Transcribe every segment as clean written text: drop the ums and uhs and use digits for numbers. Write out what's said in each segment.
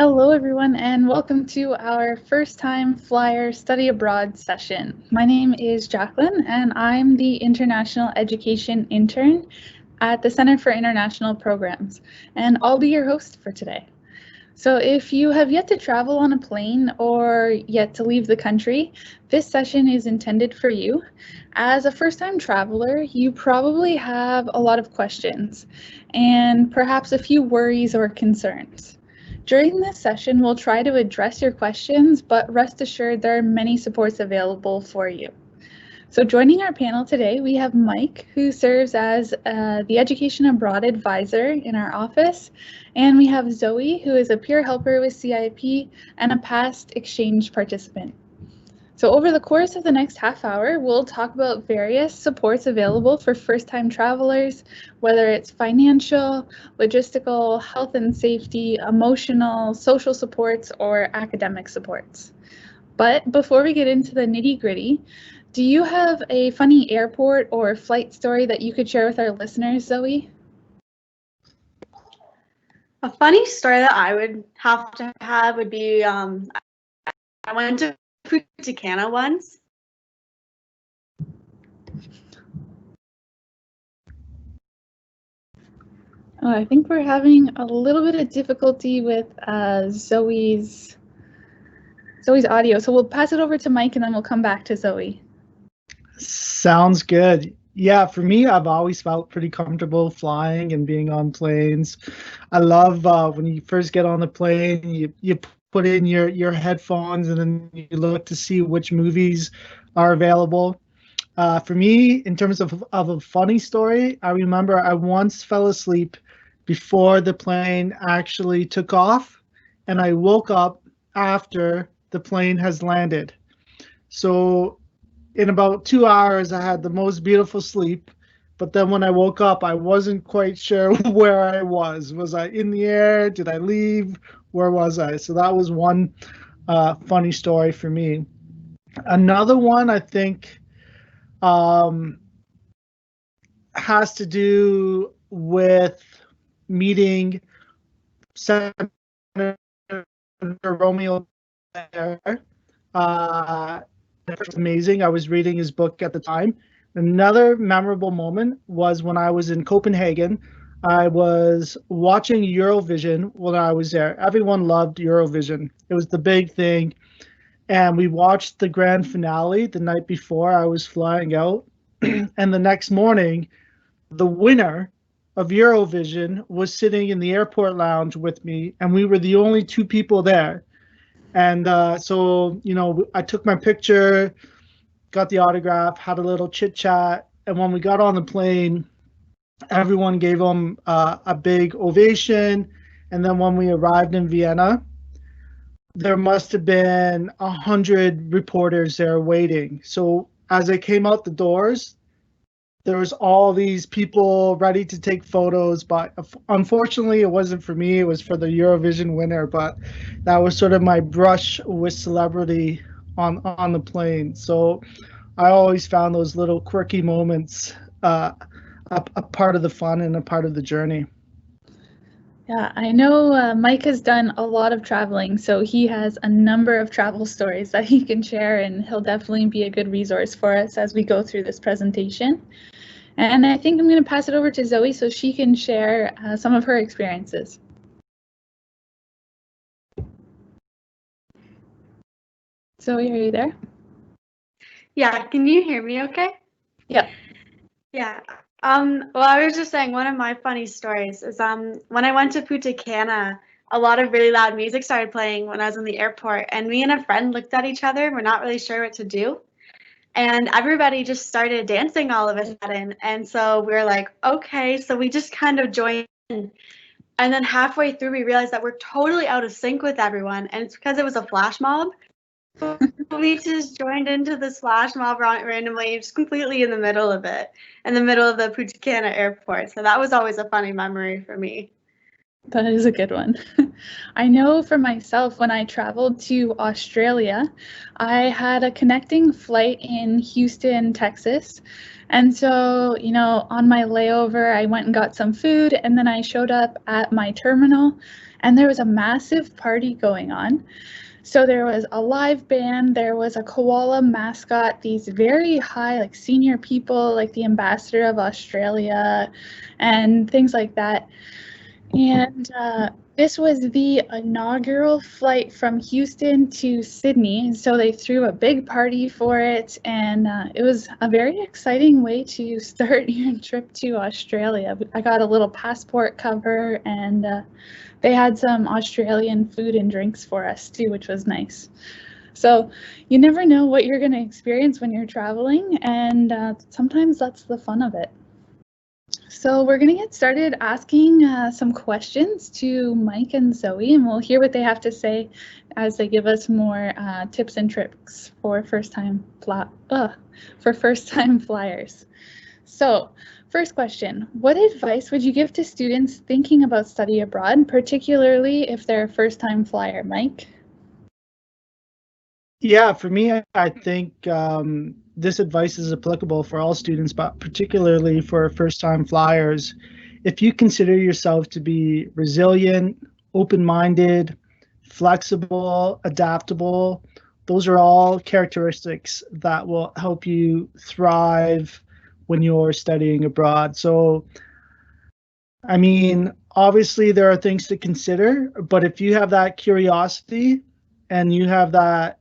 Hello, everyone, and welcome to our first-time flyer study abroad session. My name is Jacqueline, and I'm the International Education Intern at the Center for International Programs, and I'll be your host for today. So if you have yet to travel on a plane or yet to leave the country, this session is intended for you. As a first-time traveler, you probably have a lot of questions and perhaps a few worries or concerns. During this session, we'll try to address your questions, but rest assured there are many supports available for you. So joining our panel today, we have Mike, who serves as the Education Abroad Advisor in our office, and we have Zoe, who is a peer helper with CIP and a past exchange participant. So over the course of the next half hour, we'll talk about various supports available for first-time travelers, whether it's financial, logistical, health and safety, emotional, social supports, or academic supports. But before we get into the nitty-gritty, do you have a funny airport or flight story that you could share with our listeners, Zoe? A funny story that I would have to have would be I went to Punta Cana once. Oh, I think we're having a little bit of difficulty with Zoe's audio, so we'll pass it over to Mike and then we'll come back to Zoe. Sounds good. Yeah, for me, I've always felt pretty comfortable flying and being on planes. I love when you first get on the plane, you put in your headphones and then you look to see which movies are available. For me, in terms of a funny story, I remember I once fell asleep before the plane actually took off, and I woke up after the plane has landed. So in about 2 hours, I had the most beautiful sleep. But then when I woke up, I wasn't quite sure where I was. Was I in the air? Did I leave? Where was I? So that was one funny story for me. Another one, I think, has to do with meeting Senator Romeo there. It was amazing. I was reading his book at the time. Another memorable moment was when I was in Copenhagen. I was watching Eurovision when I was there. Everyone loved Eurovision. It was the big thing. And we watched the grand finale the night before I was flying out. And the next morning, the winner of Eurovision was sitting in the airport lounge with me, and we were the only two people there. And so, I took my picture, got the autograph, had a little chit chat. And when we got on the plane, everyone gave him a big ovation. And then when we arrived in Vienna, there must have been 100 reporters there waiting. So as I came out the doors, there was all these people ready to take photos, but unfortunately it wasn't for me, it was for the Eurovision winner. But that was sort of my brush with celebrity on the plane. So I always found those little quirky moments a part of the fun and a part of the journey. Yeah, I know Mike has done a lot of traveling, so he has a number of travel stories that he can share, and he'll definitely be a good resource for us as we go through this presentation. And I think I'm going to pass it over to Zoe so she can share some of her experiences. Zoe, are you there? Yeah, can you hear me okay? Yeah. Yeah. Well, I was just saying one of my funny stories is when I went to Punta Cana, a lot of really loud music started playing when I was in the airport, and me and a friend looked at each other and we're not really sure what to do. And everybody just started dancing all of a sudden. And so we were like, okay, so we just kind of joined in. And then halfway through, we realized that we're totally out of sync with everyone. And it's because it was a flash mob. We just joined into this flash mob randomly, just completely in the middle of it, in the middle of the Punta Cana airport. So that was always a funny memory for me. That is a good one. I know for myself, when I traveled to Australia, I had a connecting flight in Houston, Texas. And so, on my layover, I went and got some food, and then I showed up at my terminal, and there was a massive party going on. So there was a live band, there was a koala mascot, these very high, like senior people, like the ambassador of Australia, and things like that. And this was the inaugural flight from Houston to Sydney. So they threw a big party for it. And it was a very exciting way to start your trip to Australia. I got a little passport cover, and they had some Australian food and drinks for us too, which was nice. So you never know what you're going to experience when you're traveling. And sometimes that's the fun of it. So we're going to get started asking some questions to Mike and Zoe, and we'll hear what they have to say as they give us more tips and tricks for first-time flyers. So first question, what advice would you give to students thinking about study abroad, particularly if they're a first-time flyer? Mike? Yeah, for me, I think this advice is applicable for all students, but particularly for first-time flyers. If you consider yourself to be resilient, open-minded, flexible, adaptable, those are all characteristics that will help you thrive when you're studying abroad. So, I mean, obviously there are things to consider, but if you have that curiosity and you have that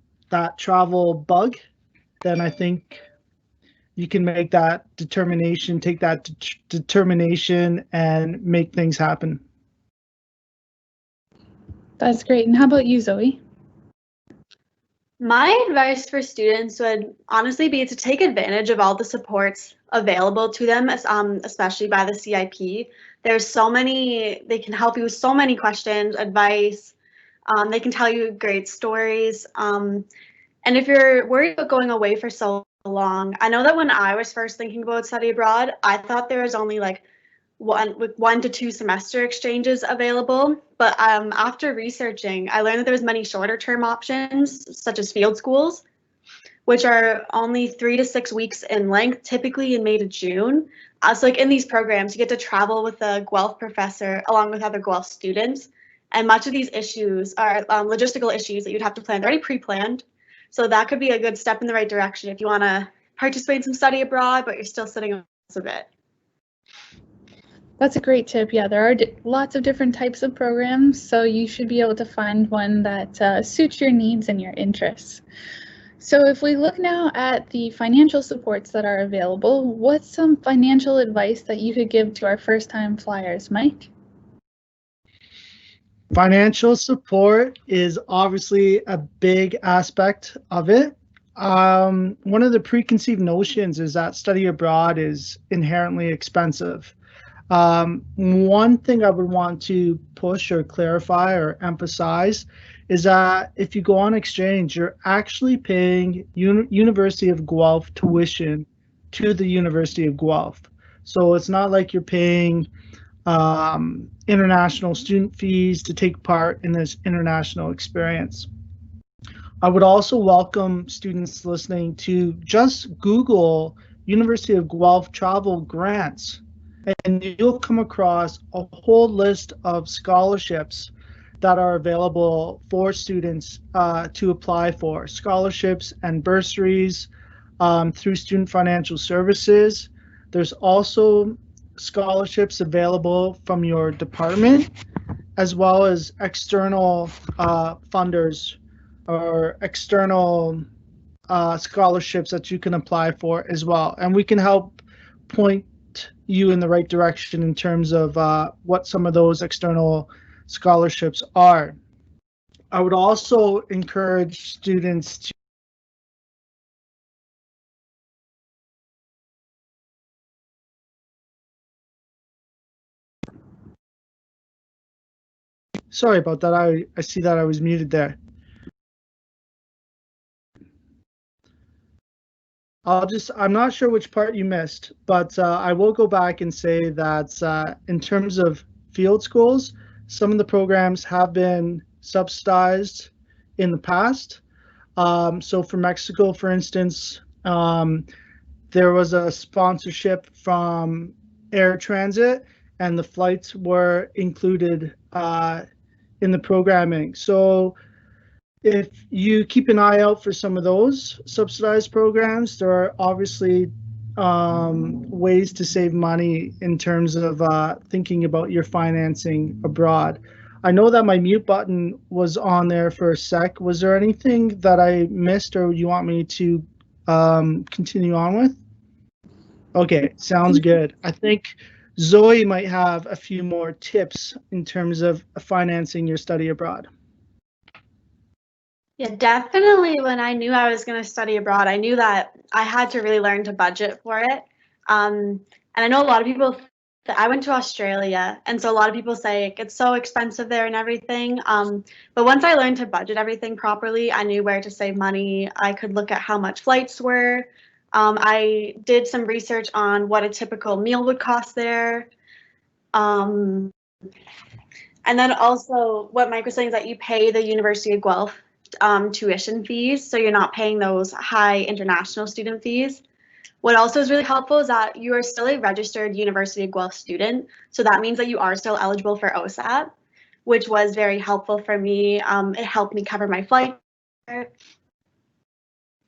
travel bug, then I think you can make that determination, take that determination and make things happen. That's great. And how about you, Zoe? My advice for students would honestly be to take advantage of all the supports available to them, especially by the CIP. There's so many, they can help you with so many questions, advice. They can tell you great stories. And if you're worried about going away for so long, I know that when I was first thinking about study abroad, I thought there was only like 1 to 2 semester exchanges available. But after researching, I learned that there was many shorter term options, such as field schools, which are only 3 to 6 weeks in length, typically in May to June. So like in these programs, you get to travel with a Guelph professor along with other Guelph students. And much of these issues are logistical issues that you'd have to plan. They're already pre-planned. So that could be a good step in the right direction if you want to participate in some study abroad, but you're still sitting on a bit. That's a great tip. Yeah, there are lots of different types of programs, so you should be able to find one that suits your needs and your interests. So if we look now at the financial supports that are available, what's some financial advice that you could give to our first-time flyers, Mike? Financial support is obviously a big aspect of it. One of the preconceived notions is that study abroad is inherently expensive. One thing I would want to push or clarify or emphasize is that if you go on exchange, you're actually paying University of Guelph tuition to the University of Guelph. So it's not like you're paying international student fees to take part in this international experience. I would also welcome students listening to just Google University of Guelph travel grants, and you'll come across a whole list of scholarships that are available for students to apply for. Scholarships and bursaries through Student Financial Services. There's also scholarships available from your department, as well as external funders or external scholarships that you can apply for as well. And we can help point you in the right direction in terms of what some of those external scholarships are. I would also encourage students to Sorry about that. I see that I was muted there. I'm not sure which part you missed, but I will go back and say that in terms of field schools, some of the programs have been subsidized in the past. So for Mexico, for instance, there was a sponsorship from Air Transit, and the flights were included in the programming. So if you keep an eye out for some of those subsidized programs, there are obviously ways to save money in terms of thinking about your financing abroad. I know that my mute button was on there for a sec. Was there anything that I missed or you want me to continue on with? Okay, sounds good. I think Zoe might have a few more tips in terms of financing your study abroad. Yeah, definitely when I knew I was going to study abroad, I knew that I had to really learn to budget for it. And I know a lot of people, I went to Australia, and so a lot of people say it's so expensive there and everything. But once I learned to budget everything properly, I knew where to save money. I could look at how much flights were. I did some research on what a typical meal would cost there. And then also what Mike was saying is that you pay the University of Guelph tuition fees, so you're not paying those high international student fees. What also is really helpful is that you are still a registered University of Guelph student, so that means that you are still eligible for vSAF, which was very helpful for me. It helped me cover my flight.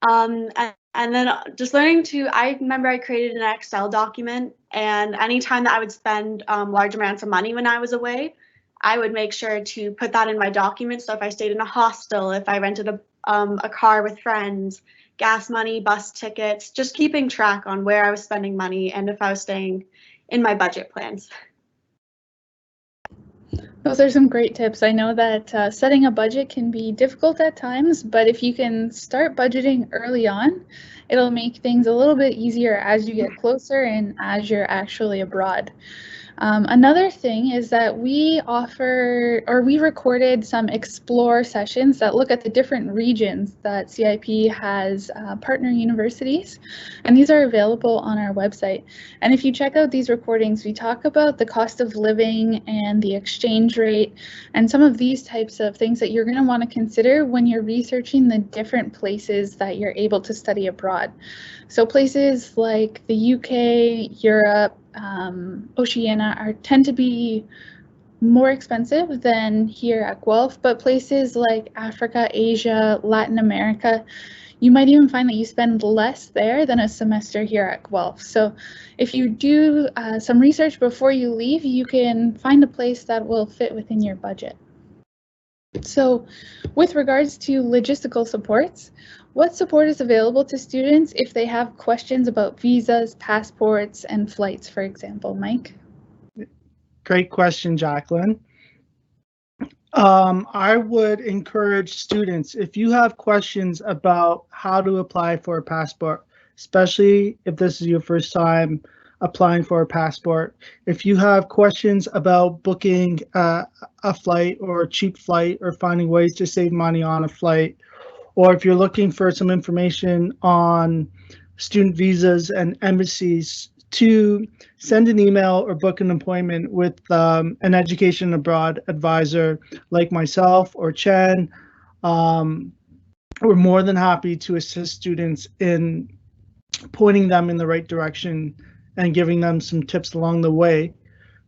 And then just learning to, I remember I created an Excel document, and anytime that I would spend large amounts of money when I was away, I would make sure to put that in my document. So if I stayed in a hostel, if I rented a car with friends, gas money, bus tickets, just keeping track on where I was spending money and if I was staying in my budget plans. Those are some great tips. I know that setting a budget can be difficult at times, but if you can start budgeting early on, it'll make things a little bit easier as you get closer and as you're actually abroad. Another thing is that we recorded some explore sessions that look at the different regions that CIP has partner universities, and these are available on our website. And if you check out these recordings, we talk about the cost of living and the exchange rate and some of these types of things that you're going to want to consider when you're researching the different places that you're able to study abroad. So places like the UK, Europe, Oceania tend to be more expensive than here at Guelph, but places like Africa, Asia, Latin America, you might even find that you spend less there than a semester here at Guelph. So if you do some research before you leave, you can find a place that will fit within your budget. So with regards to logistical supports, what support is available to students if they have questions about visas, passports, and flights, for example? Mike? Great question, Jacqueline. I would encourage students, if you have questions about how to apply for a passport, especially if this is your first time applying for a passport, if you have questions about booking a flight or a cheap flight or finding ways to save money on a flight, or if you're looking for some information on student visas and embassies, to send an email or book an appointment with an education abroad advisor like myself or Chen. We're more than happy to assist students in pointing them in the right direction and giving them some tips along the way.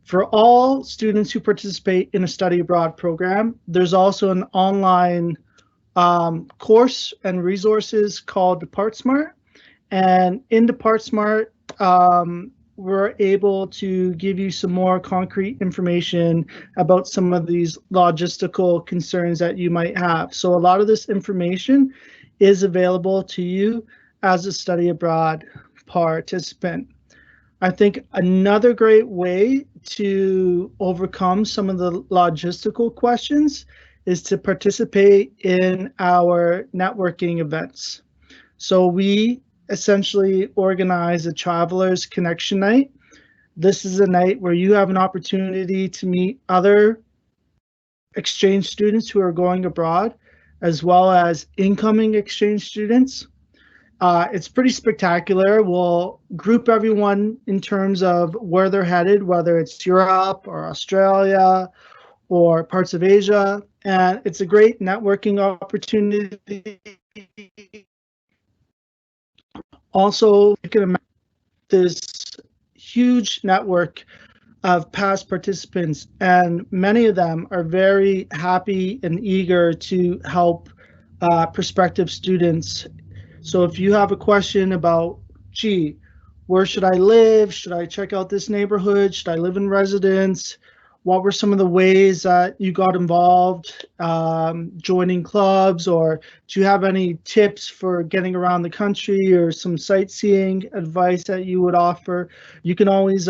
For all students who participate in a study abroad program, there's also an online course and resources called DepartSmart. And in DepartSmart, we're able to give you some more concrete information about some of these logistical concerns that you might have. So a lot of this information is available to you as a study abroad participant. I think another great way to overcome some of the logistical questions is to participate in our networking events. So we essentially organize a Travelers Connection Night. This is a night where you have an opportunity to meet other exchange students who are going abroad, as well as incoming exchange students. It's pretty spectacular. We'll group everyone in terms of where they're headed, whether it's Europe or Australia or parts of Asia. And it's a great networking opportunity. Also, you can imagine this huge network of past participants, and many of them are very happy and eager to help prospective students. So if you have a question about, gee, where should I live? Should I check out this neighborhood? Should I live in residence? What were some of the ways that you got involved, joining clubs, or do you have any tips for getting around the country or some sightseeing advice that you would offer? You can always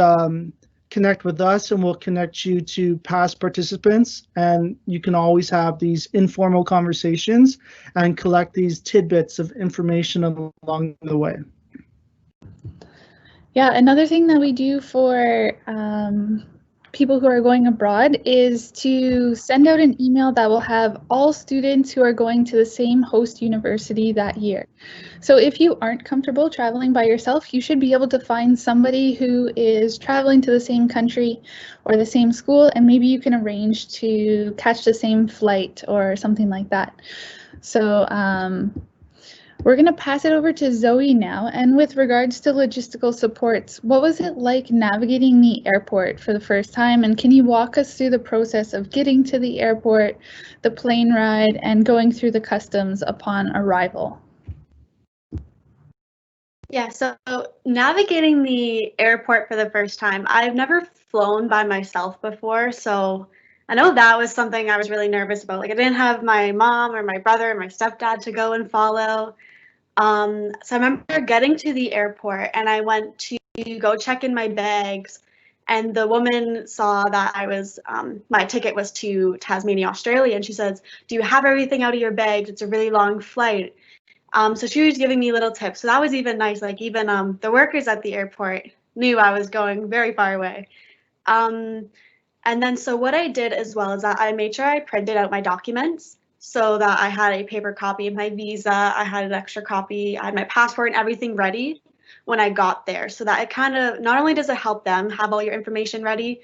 connect with us and we'll connect you to past participants, and you can always have these informal conversations and collect these tidbits of information along the way. Yeah, another thing that we do for people who are going abroad is to send out an email that will have all students who are going to the same host university that year. So if you aren't comfortable traveling by yourself, you should be able to find somebody who is traveling to the same country or the same school, and maybe you can arrange to catch the same flight or something like that. So we're going to pass it over to Zoe now. And with regards to logistical supports, what was it like navigating the airport for the first time? And can you walk us through the process of getting to the airport, the plane ride, and going through the customs upon arrival? Yeah, so navigating the airport for the first time, I've never flown by myself before, so I know that was something I was really nervous about. Like, I didn't have my mom or my brother or my stepdad to go and follow. So I remember getting to the airport and I went to go check in my bags, and the woman saw that I was, my ticket was to Tasmania, Australia, and she says, "Do you have everything out of your bags? It's a really long flight." So she was giving me little tips. So that was even nice. Like, even the workers at the airport knew I was going very far away. And then so what I did as well is that I made sure I printed out my documents so that I had a paper copy of my visa, I had an extra copy, I had my passport and everything ready when I got there, so that it kind of, not only does it help them have all your information ready,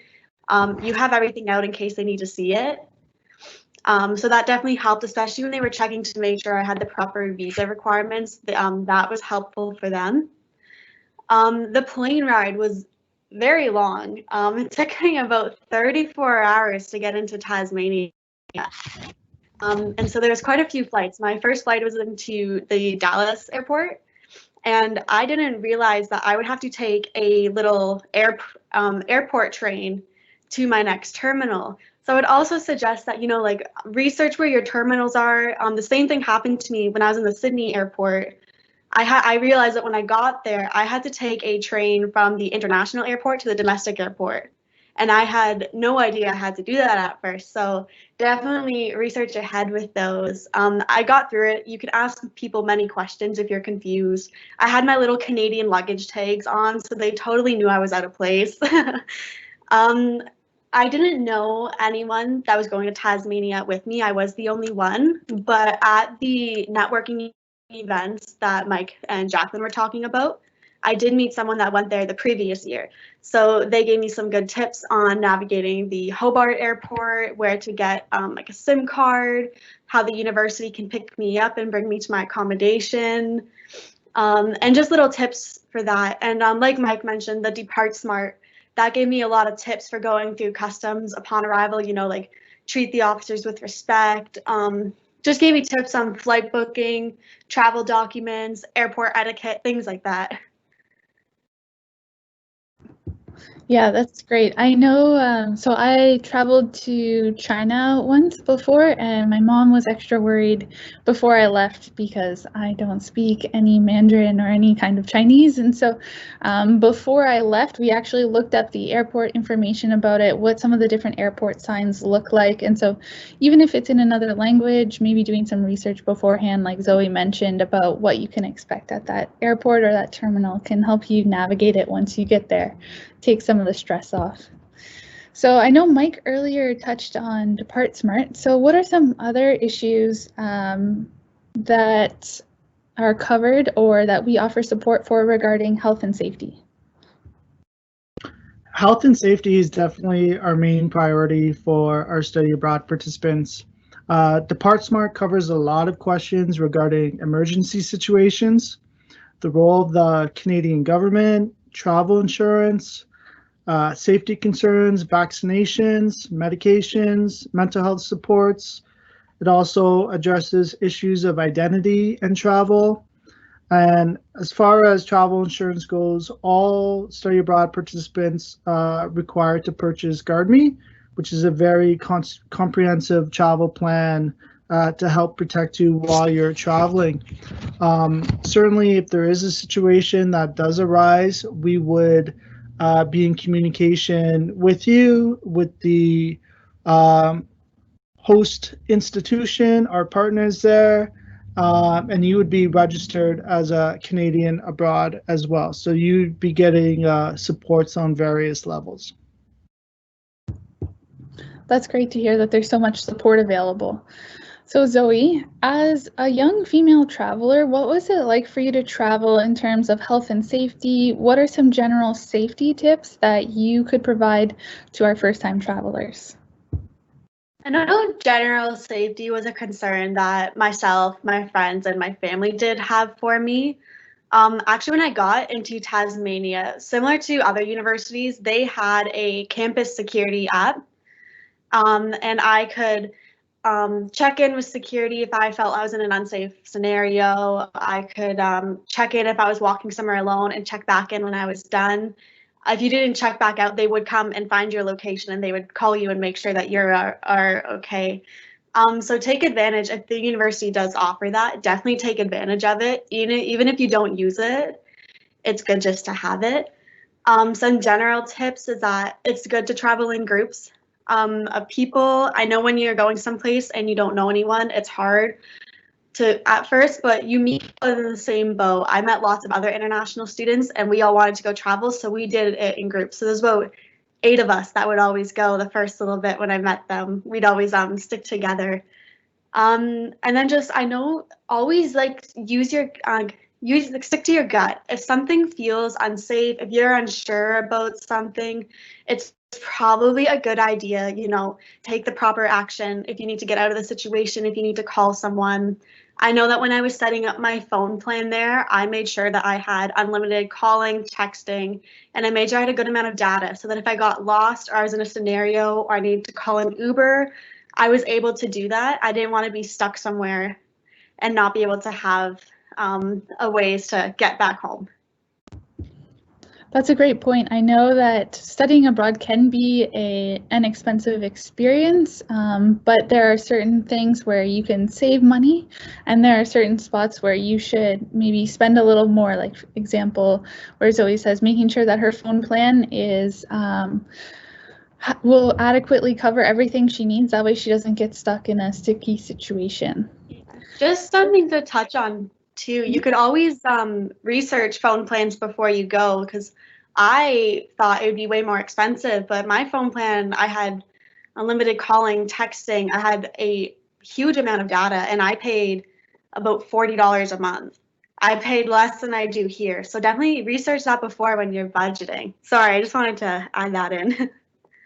you have everything out in case they need to see it. So that definitely helped, especially when they were checking to make sure I had the proper visa requirements. That was helpful for them. The plane ride was very long. It took me about 34 hours to get into Tasmania. And so there was quite a few flights. My first flight was into the Dallas airport, and I didn't realize that I would have to take a little airport train to my next terminal. So I would also suggest that, like, research where your terminals are. The same thing happened to me when I was in the Sydney airport. I realized that when I got there, I had to take a train from the international airport to the domestic airport. And I had no idea I had to do that at first. So definitely research ahead with those. I got through it. You can ask people many questions if you're confused. I had my little Canadian luggage tags on, so they totally knew I was out of place. I didn't know anyone that was going to Tasmania with me. I was the only one. But at the networking events that Mike and Jacqueline were talking about, I did meet someone that went there the previous year. So they gave me some good tips on navigating the Hobart airport, where to get like a SIM card, how the university can pick me up and bring me to my accommodation, and just little tips for that. And like Mike mentioned, the Depart Smart, that gave me a lot of tips for going through customs upon arrival, like treat the officers with respect. Just gave me tips on flight booking, travel documents, airport etiquette, things like that. Yeah, that's great. I know, so I traveled to China once before, and my mom was extra worried before I left because I don't speak any Mandarin or any kind of Chinese. And so before I left, we actually looked up the airport information about it, what some of the different airport signs look like. And so even if it's in another language, maybe doing some research beforehand, like Zoe mentioned, about what you can expect at that airport or that terminal can help you navigate it once you get there. Take some of the stress off. So I know Mike earlier touched on Depart Smart. So what are some other issues that are covered or that we offer support for regarding health and safety? Health and safety is definitely our main priority for our study abroad participants. The Part Smart covers a lot of questions regarding emergency situations, the role of the Canadian government, travel insurance, safety concerns, vaccinations, medications, mental health supports. It also addresses issues of identity and travel. And as far as travel insurance goes, all study abroad participants are required to purchase GuardMe, which is a very comprehensive travel plan to help protect you while you're traveling. Certainly, if there is a situation that does arise, we would be in communication with you, with the host institution, our partners there, and you would be registered as a Canadian abroad as well. So you'd be getting supports on various levels. That's great to hear that there's so much support available. So Zoe, as a young female traveler, what was it like for you to travel in terms of health and safety? What are some general safety tips that you could provide to our first-time travelers? I know general safety was a concern that myself, my friends, and my family did have for me. Actually, when I got into Tasmania, similar to other universities, they had a campus security app, and I could check in with security if I felt I was in an unsafe scenario. I could check in if I was walking somewhere alone and check back in when I was done. If you didn't check back out, they would come and find your location and they would call you and make sure that you're are okay. So take advantage. If the university does offer that, definitely take advantage of it. Even if you don't use it, it's good just to have it. Some general tips is that it's good to travel in groups of people. I know when you're going someplace and you don't know anyone, it's hard to at first, but you meet people in the same boat. I met lots of other international students and we all wanted to go travel, so we did it in groups. So there's about 8 of us that would always go the first little bit when I met them. We'd always stick together. And then just, I know, always like stick to your gut. If something feels unsafe, if you're unsure about something, it's probably a good idea, take the proper action if you need to get out of the situation, if you need to call someone. I know that when I was setting up my phone plan there, I made sure that I had unlimited calling, texting, and I made sure I had a good amount of data so that if I got lost or I was in a scenario or I needed to call an Uber, I was able to do that. I didn't want to be stuck somewhere and not be able to have a ways to get back home. That's a great point. I know that studying abroad can be an expensive experience, but there are certain things where you can save money, and there are certain spots where you should maybe spend a little more, like for example, where Zoe says making sure that her phone plan is will adequately cover everything she needs. That way she doesn't get stuck in a sticky situation. Just something to touch on too. You could always research phone plans before you go, because I thought it would be way more expensive, but my phone plan, I had unlimited calling, texting, I had a huge amount of data, and I paid about $40 a month. I paid less than I do here. So definitely research that before when you're budgeting. Sorry, I just wanted to add that in.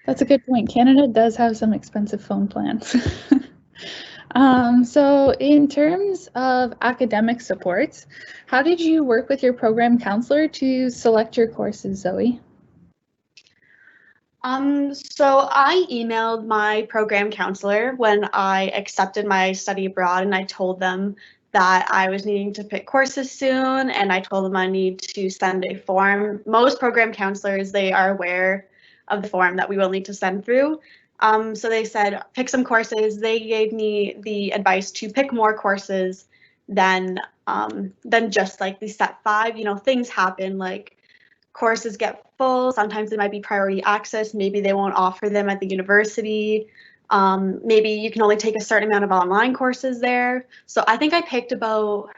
That's a good point. Canada does have some expensive phone plans. So in terms of academic supports, how did you work with your program counselor to select your courses, Zoe? So I emailed my program counselor when I accepted my study abroad, and I told them that I was needing to pick courses soon, and I told them I need to send a form. Most program counselors, they are aware of the form that we will need to send through. So they said, pick some courses. They gave me the advice to pick more courses than just like the set 5. Things happen, like courses get full. Sometimes they might be priority access. Maybe they won't offer them at the university. Maybe you can only take a certain amount of online courses there. So I think I picked about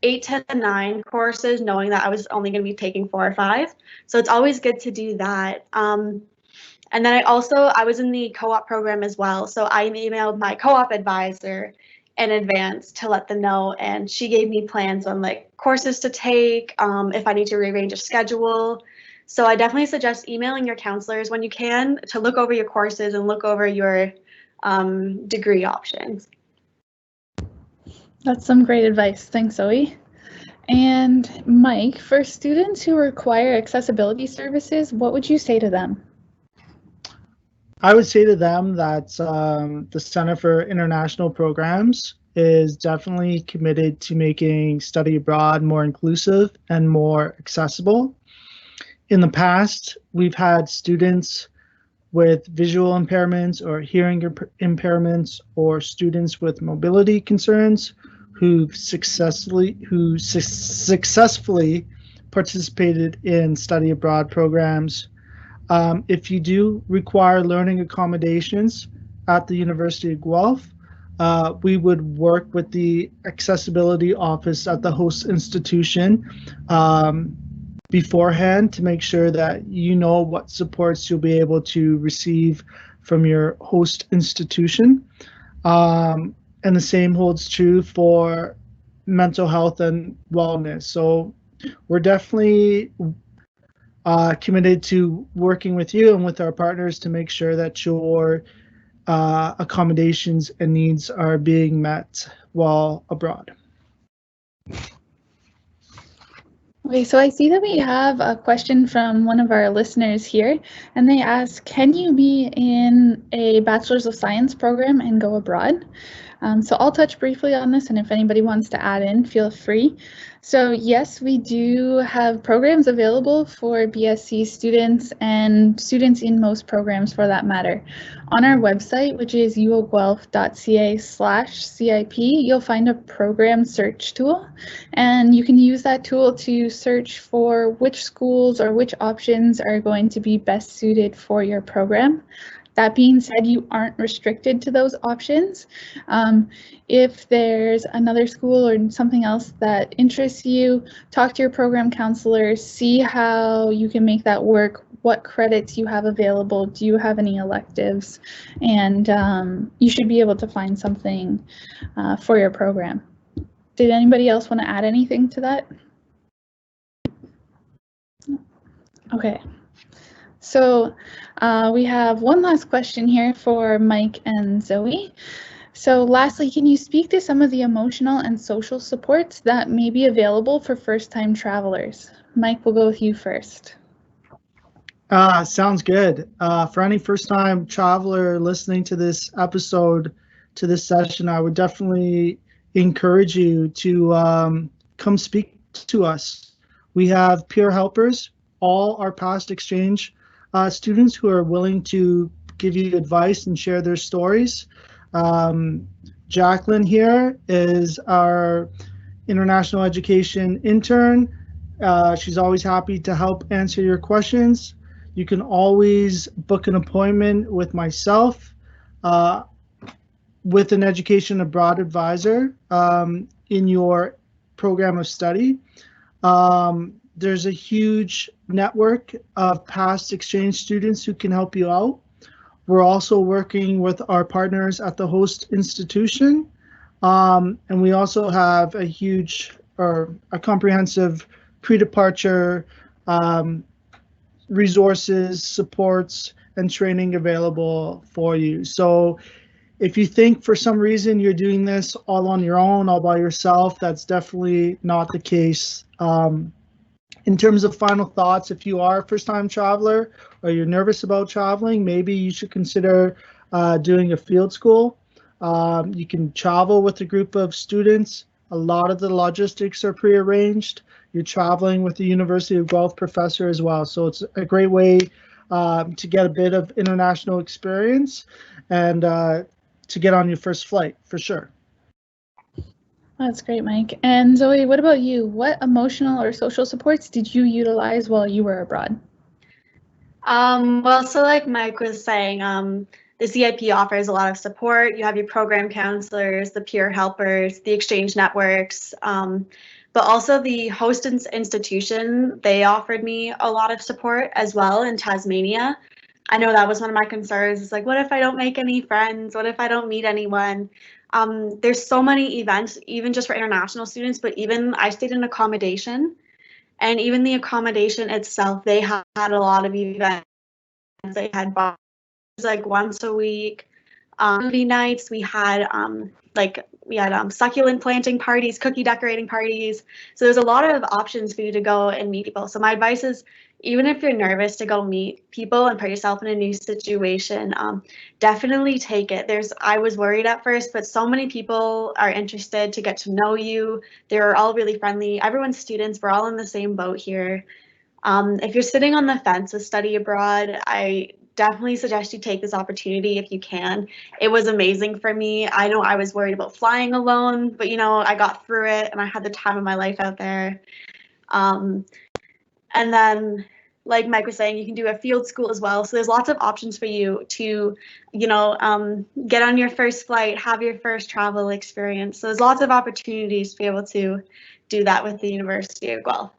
8 to 9 courses, knowing that I was only going to be taking 4 or 5. So it's always good to do that. And then I was in the co-op program as well. So I emailed my co-op advisor in advance to let them know, and she gave me plans on like courses to take, if I need to rearrange a schedule. So I definitely suggest emailing your counselors when you can to look over your courses and look over your degree options. That's some great advice. Thanks, Zoe. And Mike, for students who require accessibility services, what would you say to them? I would say to them that the Center for International Programs is definitely committed to making study abroad more inclusive and more accessible. In the past, we've had students with visual impairments or hearing impairments or students with mobility concerns who successfully participated in study abroad programs. If you do require learning accommodations at the University of Guelph, we would work with the accessibility office at the host institution beforehand to make sure that you know what supports you'll be able to receive from your host institution. And the same holds true for mental health and wellness. So we're definitely committed to working with you and with our partners to make sure that your accommodations and needs are being met while abroad. Okay, so I see that we have a question from one of our listeners here, and they ask, can you be in a Bachelor's of Science program and go abroad? So I'll touch briefly on this, and if anybody wants to add in, feel free. So yes, we do have programs available for BSc students and students in most programs for that matter. On our website, which is uoguelph.ca/CIP, you'll find a program search tool, and you can use that tool to search for which schools or which options are going to be best suited for your program. That being said, you aren't restricted to those options. If there's another school or something else that interests you, talk to your program counselor, see how you can make that work, what credits you have available, do you have any electives, and you should be able to find something for your program. Did anybody else want to add anything to that? Okay. So we have one last question here for Mike and Zoe. So lastly, can you speak to some of the emotional and social supports that may be available for first-time travelers? Mike, we'll go with you first. Sounds good. For any first-time traveler listening to this episode, to this session, I would definitely encourage you to come speak to us. We have peer helpers, all our past exchange students who are willing to give you advice and share their stories. Jacqueline here is our international education intern. She's always happy to help answer your questions. You can always book an appointment with myself, with an education abroad advisor in your program of study. There's a huge network of past exchange students who can help you out. We're also working with our partners at the host institution. And we also have a comprehensive pre-departure resources, supports, and training available for you. So if you think for some reason you're doing this all on your own, all by yourself, that's definitely not the case. In terms of final thoughts, if you are a first-time traveler or you're nervous about traveling, maybe you should consider doing a field school. You can travel with a group of students. A lot of the logistics are prearranged. You're traveling with the University of Guelph professor as well. So it's a great way to get a bit of international experience and to get on your first flight, for sure. That's great, Mike. And Zoe, what about you? What emotional or social supports did you utilize while you were abroad? Well, so like Mike was saying, the CIP offers a lot of support. You have your program counselors, the peer helpers, the exchange networks, but also the host institution, they offered me a lot of support as well in Tasmania. I know that was one of my concerns. It's like, what if I don't make any friends? What if I don't meet anyone? There's so many events, even just for international students, but even I stayed in accommodation. And even the accommodation itself, they had a lot of events. They had bars like once a week, movie nights. We had succulent planting parties, cookie decorating parties. So there's a lot of options for you to go and meet people. So my advice is, even if you're nervous to go meet people and put yourself in a new situation, definitely take it. I was worried at first, but so many people are interested to get to know you. They're all really friendly. Everyone's students. We're all in the same boat here. If you're sitting on the fence with study abroad, I definitely suggest you take this opportunity if you can. It was amazing for me. I know I was worried about flying alone, but I got through it and I had the time of my life out there. And then, like Mike was saying, you can do a field school as well. So there's lots of options for you to, get on your first flight, have your first travel experience. So there's lots of opportunities to be able to do that with the University of Guelph.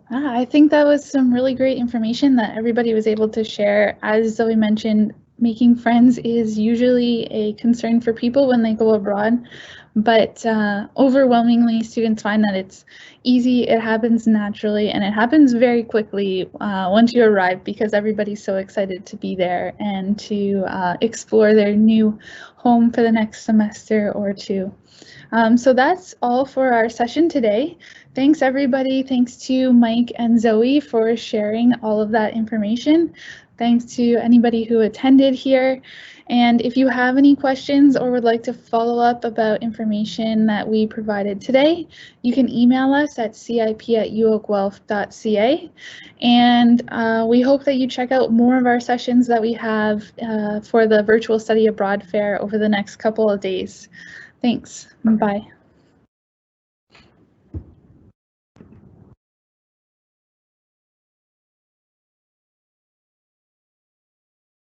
I think that was some really great information that everybody was able to share. As Zoe mentioned, making friends is usually a concern for people when they go abroad, but overwhelmingly students find that it's easy, it happens naturally, and it happens very quickly once you arrive, because everybody's so excited to be there and to explore their new home for the next semester or two. So that's all for our session today. Thanks everybody. Thanks to Mike and Zoe for sharing all of that information. Thanks to anybody who attended here. And if you have any questions or would like to follow up about information that we provided today, you can email us at cip@uoguelph.ca. And we hope that you check out more of our sessions that we have for the Virtual Study Abroad Fair over the next couple of days. Thanks. Bye.